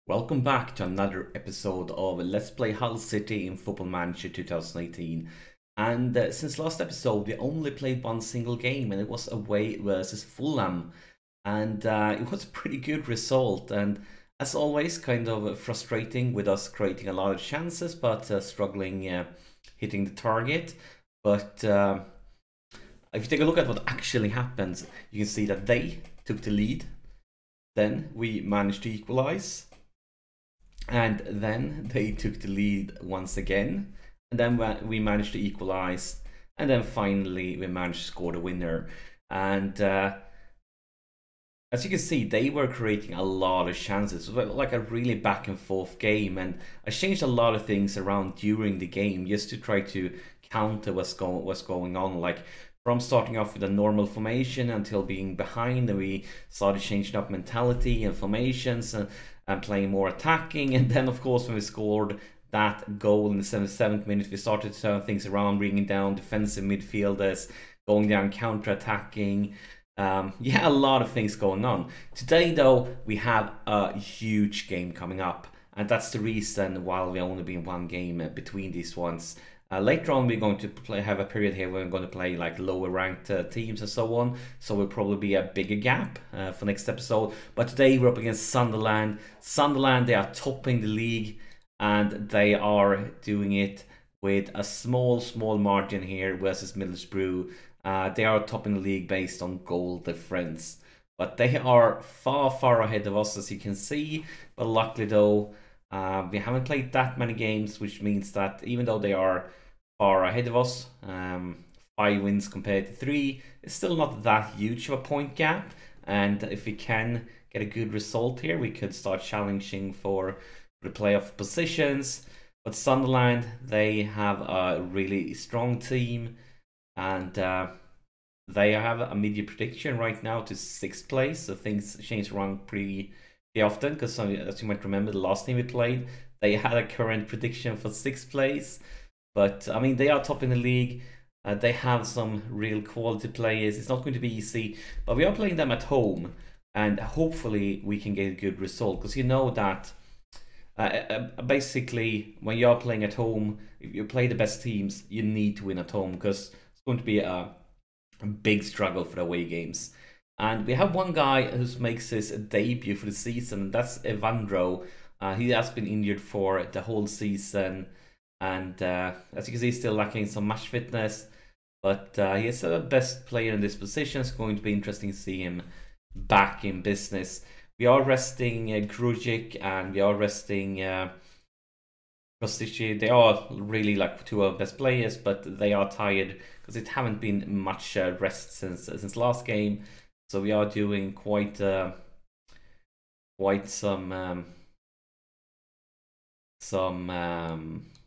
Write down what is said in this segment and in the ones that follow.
Welcome back to another episode of Let's Play Hull City in Football Manager 2018. And since last episode, we only played one single game, and it was away versus Fulham. And it was a pretty good result. And as always, kind of frustrating with us creating a lot of chances, but struggling hitting the target. But if you take a look at what actually happened, you can see that they took the lead. Then we managed to equalize. And then they took the lead once again, and then we managed to equalize, and then finally we managed to score the winner. And as you can see, they were creating a lot of chances. It was like a really back and forth game, and I changed a lot of things around during the game just to try to counter what's going on. Like from starting off with a normal formation until being behind, and we started changing up mentality and formations and playing more attacking. And then of course when we scored that goal in the 77th minute, we started to turn things around, bringing down defensive midfielders, going down counter-attacking. Yeah, a lot of things going on. Today though, we have a huge game coming up, and that's the reason why we only been one game between these ones. Later on, we're going to have a period here where we're going to play like lower ranked teams and so on. So will probably be a bigger gap for next episode. But today we're up against Sunderland. Sunderland, they are topping the league, and they are doing it with a small margin here versus Middlesbrough. They are topping the league based on goal difference. But they are far ahead of us, as you can see. But luckily though, we haven't played that many games, which means that even though they are far ahead of us, 5 wins compared to 3, it's still not that huge of a point gap. And if we can get a good result here, we could start challenging for the playoff positions. But Sunderland, they have a really strong team, and they have a media prediction right now to 6th place. So things change around pretty often, because as you might remember, the last time we played, they had a current prediction for 6th place. But I mean, they are top in the league. They have some real quality players. It's not going to be easy, but we are playing them at home, and hopefully we can get a good result, because you know that basically when you are playing at home, if you play the best teams, you need to win at home, because it's going to be a big struggle for the away games. And we have one guy who makes his debut for the season, and that's Evandro. He has been injured for the whole season, and as you can see, he's still lacking some match fitness. But he is the best player in this position. It's going to be interesting to see him back in business. We are resting Grujic, and we are resting Kostici. They are really like 2 of our best players, but they are tired because it haven't been much rest since last game. So we are doing quite some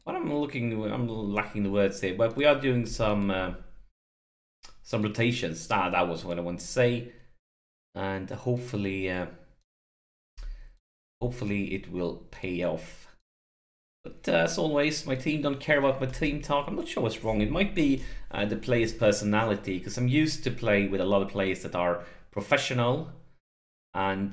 I'm lacking the words here, but we are doing some rotations. That was what I want to say, and hopefully it will pay off. But as always, my team don't care about my team talk. I'm not sure what's wrong. It might be the player's personality, because I'm used to play with a lot of players that are professional and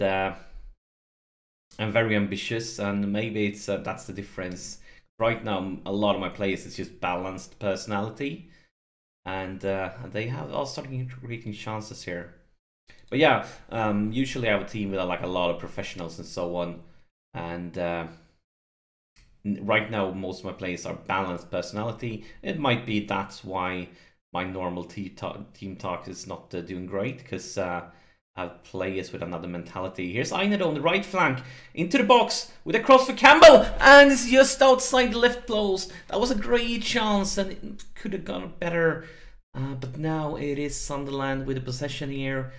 very ambitious, and maybe it's that's the difference. Right now, a lot of my players is just balanced personality, and they are starting creating chances here. But yeah, usually I have a team with like a lot of professionals and so on, and right now most of my players are balanced personality. It might be that's why my normal team talk is not doing great, because have players with another mentality. Here's Einar on the right flank, into the box with a cross for Campbell, and it's just outside the left post. That was a great chance, and it could have gone better. But now it is Sunderland with the possession here,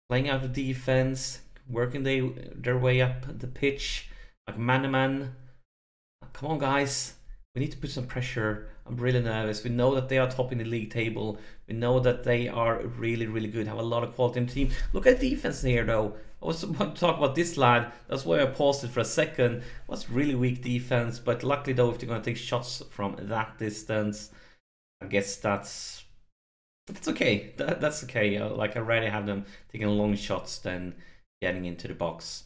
playing out the defense, working their way up the pitch like man-to-man. Come on, guys. We need to put some pressure. I'm really nervous. We know that they are top in the league table. We know that they are really good, have a lot of quality in the team. Look at the defense here, though. I was about to talk about this lad. That's why I paused it for a second. It was really weak defense, but luckily, though, if they're going to take shots from that distance, I guess that's okay. That's okay. Like, I'd rather have them taking long shots than getting into the box.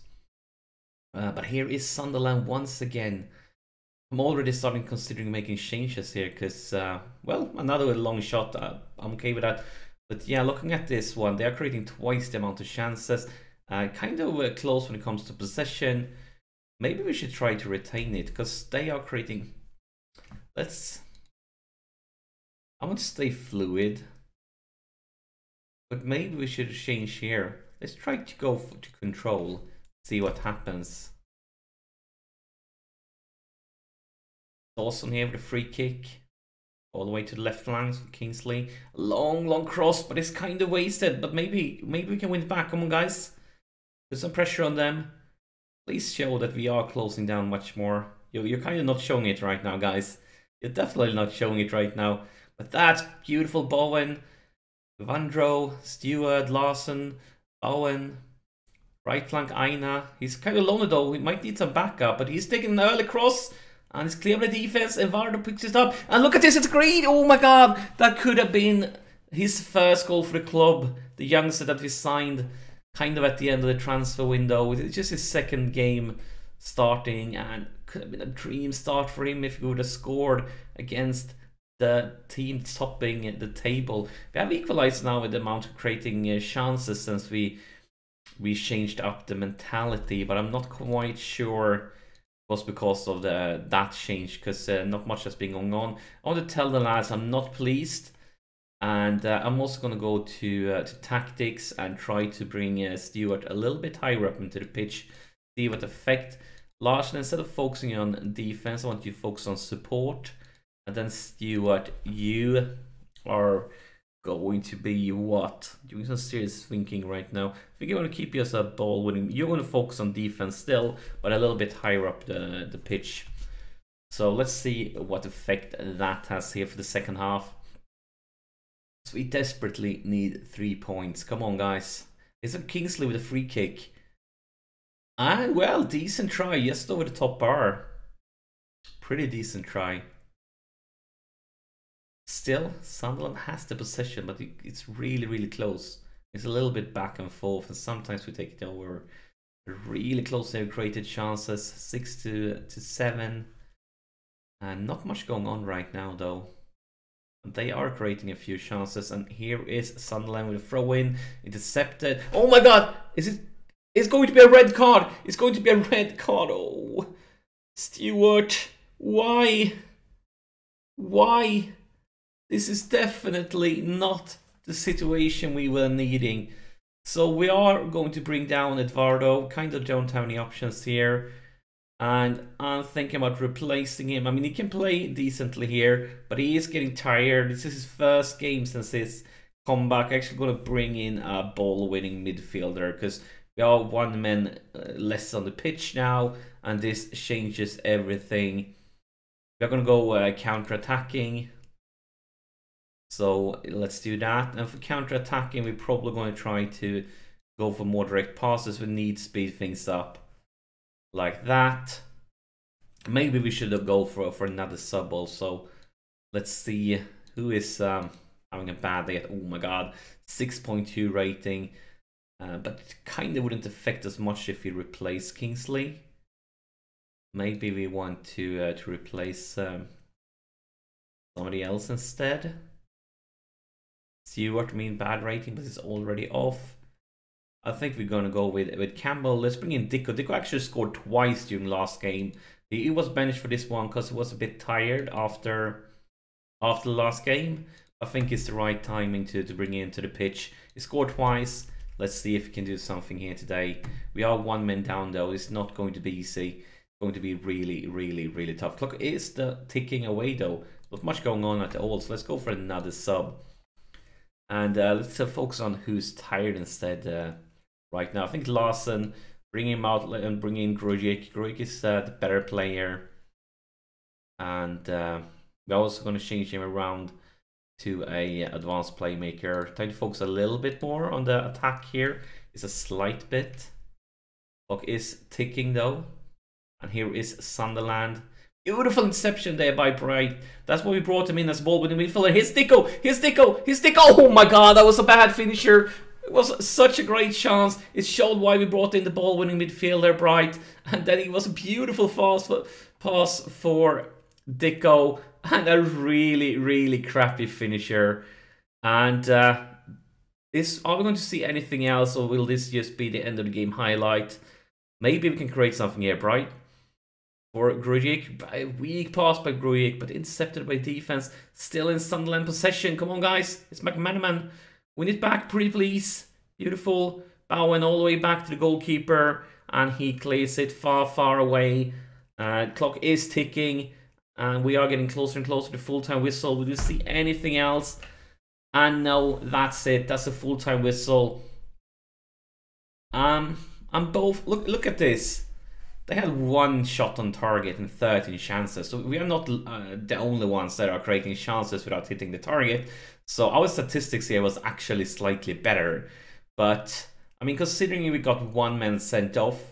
But here is Sunderland once again. I'm already starting considering making changes here because, well, another long shot. I'm okay with that. But yeah, looking at this one, they are creating twice the amount of chances. Kind of close when it comes to possession. Maybe we should try to retain it because they are creating... I want to stay fluid. But maybe we should change here. Let's try to go to control. See what happens. Dawson here with a free kick. All the way to the left flank for Kingsley. Long cross, but it's kind of wasted. But maybe we can win it back. Come on, guys. Put some pressure on them. Please show that we are closing down much more. You're kind of not showing it right now, guys. You're definitely not showing it right now. But that's beautiful. Bowen, Vandro, Stewart, Larson, Bowen. Right flank, Aina. He's kind of lonely though. We might need some backup, but he's taking an early cross. And it's clear by the defense. Evardo picks it up. And look at this, it's green. Oh my god. That could have been his first goal for the club. The youngster that we signed kind of at the end of the transfer window. It's just his second game starting. And could have been a dream start for him if he would have scored against the team topping the table. We have equalized now with the amount of creating chances since we changed up the mentality. But I'm not quite sure was because of that change, because not much has been going on. I want to tell the lads I'm not pleased, and I'm also going to go to tactics and try to bring Stewart a little bit higher up into the pitch, see what effect. Larson, instead of focusing on defense, I want you to focus on support, and then Stewart, you are going to be what? Doing some serious thinking right now. I think you want to keep you as a ball winning. You're going to focus on defense still, but a little bit higher up the pitch. So let's see what effect that has here for the second half. So we desperately need 3 points. Come on, guys. Is it Kingsley with a free kick? And well, decent try. Just over the top bar. Pretty decent try. Still, Sunderland has the possession, but it's really close. It's a little bit back and forth, and sometimes we take it over. Really close there, created chances, 6-7. And not much going on right now, though. They are creating a few chances, and here is Sunderland with a throw-in, intercepted. Oh my god! It's going to be a red card! It's going to be a red card! Oh, Stewart, why? Why? This is definitely not the situation we were needing. So we are going to bring down Eduardo. Kind of don't have any options here. And I'm thinking about replacing him. I mean, he can play decently here, but he is getting tired. This is his first game since his comeback. Actually going to bring in a ball-winning midfielder because we are one man less on the pitch now. And this changes everything. We're going to go counter-attacking. So let's do that. And for counter-attacking, we're probably going to try to go for more direct passes. We need to speed things up like that. Maybe we should go for another sub also. Let's see who is having a bad day. Oh my god, 6.2 rating. But it kind of wouldn't affect us much if we replace Kingsley. Maybe we want to replace somebody else instead. Stewart, bad rating, but it's already off. I think we're going to go with Campbell. Let's bring in Dicko. Dicko actually scored twice during last game. He was benched for this one because he was a bit tired after the last game. I think it's the right timing to bring him to the pitch. He scored twice. Let's see if he can do something here today. We are one man down though. It's not going to be easy. It's going to be really tough. Clock is ticking away though. Not much going on at all. So let's go for another sub. And let's focus on who's tired instead right now. I think Larson, bring him out and bring in Grujic. Grujic is the better player. And we're also going to change him around to a advanced playmaker. Trying to focus a little bit more on the attack here. It's a slight bit. Clock is ticking though. And here is Sunderland. Beautiful interception there by Bright. That's why we brought him in as ball winning midfielder. Here's Dicko. Here's Dicko. Here's Dicko. Oh my god, that was a bad finisher. It was such a great chance. It showed why we brought in the ball-winning midfielder, Bright. And then it was a beautiful pass for Dicko. And a really, really crappy finisher. And are we going to see anything else, or will this just be the end of the game highlight? Maybe we can create something here, Bright. For Grujic, weak pass by Grujic, but intercepted by defense. Still in Sunderland possession. Come on, guys. It's McManaman. Win it back, pretty please. Beautiful. Bowen all the way back to the goalkeeper. And he clears it far, far away. Clock is ticking. And we are getting closer and closer to full-time whistle. Will you see anything else? And no, that's it. That's a full-time whistle. I'm both... Look at this. They had 1 shot on target and 13 chances. So we are not the only ones that are creating chances without hitting the target. So our statistics here was actually slightly better. But, I mean, considering we got 1 man sent off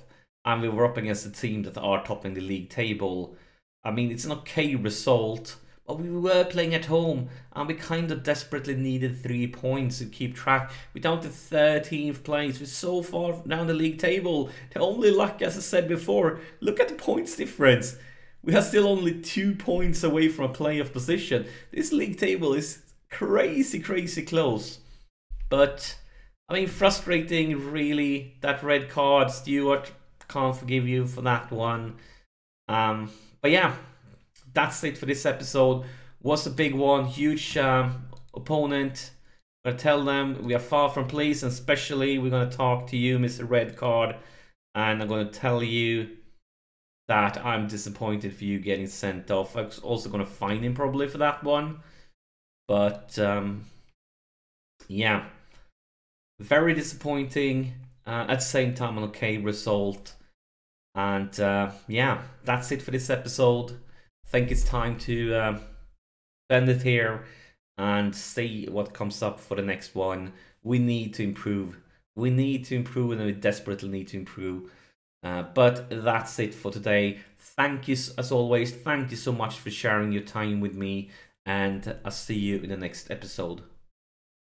and we were up against a team that are topping the league table, I mean, it's an okay result. But we were playing at home and we kind of desperately needed 3 points to keep track. We're down to 13th place. We're so far down the league table. The only luck, as I said before, look at the points difference. We are still only 2 points away from a playoff position. This league table is crazy, crazy close. But, I mean, frustrating, really. That red card, Stewart, can't forgive you for that one. But yeah. That's it for this episode. Was a big one, huge opponent. I'm gonna tell them we are far from pleased, and especially we're gonna talk to you, Mr. Red Card, and I'm gonna tell you that I'm disappointed for you getting sent off. I'm also gonna fine him probably for that one, but yeah, very disappointing. At the same time, an okay result, and yeah, that's it for this episode. I think it's time to end it here and see what comes up for the next one. We need to improve. We need to improve, and we desperately need to improve. But that's it for today. Thank you, as always. Thank you so much for sharing your time with me, and I'll see you in the next episode.